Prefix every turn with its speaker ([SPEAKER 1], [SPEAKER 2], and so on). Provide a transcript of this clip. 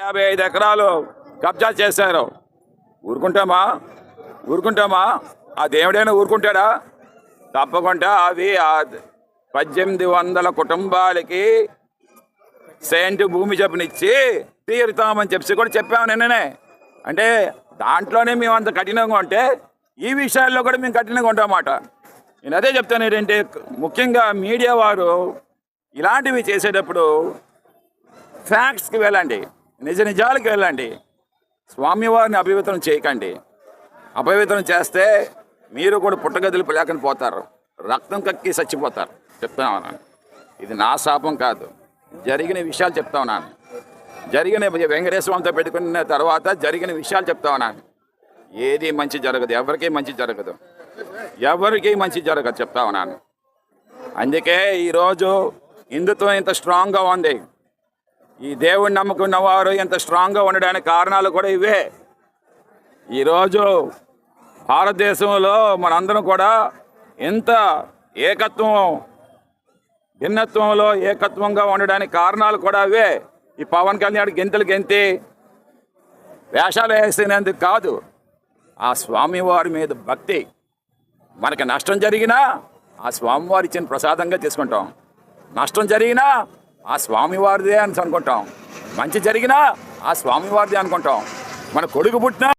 [SPEAKER 1] 55 ఎకరాలు కబ్జా చేశారు. ఊరుకుంటామా? ఆ దేవుడైనా ఊరుకుంటాడా? తప్పకుండా అవి 1800 కుటుంబాలకి సెంటు భూమి చెప్పనిచ్చి తీరుతామని చెప్పి కూడా చెప్పాము నిన్ననే. అంటే దాంట్లోనే మేము అంత కఠినంగా ఉంటే ఈ విషయాల్లో కూడా మేము కఠినంగా ఉంటామన్నమాట. నేను అదే చెప్తాను ఏంటంటే, ముఖ్యంగా మీడియా వారు ఇలాంటివి చేసేటప్పుడు ఫ్యాక్ట్స్కి వెళ్ళండి, నిజాలకు వెళ్ళండి. స్వామివారిని అపవిత్రం చేయకండి. అపవిత్రం చేస్తే మీరు కూడా పుట్టగదులు లేకుండా పోతారు, రక్తం కక్కి చచ్చిపోతారు. చెప్తా ఉన్నాను, ఇది నా శాపం కాదు, జరిగిన విషయాలు చెప్తా ఉన్నాను. జరిగిన వెంకటేశ్వర స్వామితో పెట్టుకున్న తర్వాత జరిగిన విషయాలు చెప్తా ఉన్నాను. ఏది మంచి జరగదు, ఎవరికీ మంచి జరగదు చెప్తా ఉన్నాను. అందుకే ఈరోజు హిందుత్వం ఇంత స్ట్రాంగ్గా ఉంది, ఈ దేవుడిని నమ్ముకున్న వారు ఎంత స్ట్రాంగ్గా ఉండడానికి కారణాలు కూడా ఇవే. ఈరోజు భారతదేశంలో మనందరం కూడా ఎంత భిన్నత్వంలో ఏకత్వంగా ఉండడానికి కారణాలు కూడా అవే. ఈ పవన్ కళ్యాణ్ గెంతి వేషాలు వేసినందుకు కాదు, ఆ స్వామివారి మీద భక్తి. మనకి నష్టం జరిగినా ఆ స్వామివారి ఇచ్చిన ప్రసాదంగా తీసుకుంటాం, నష్టం జరిగినా ఆ స్వామివారిదే అని అనుకుంటాం, మంచి జరిగినా ఆ స్వామివారిదే అనుకుంటాం. మన కొడుకు పుట్టినా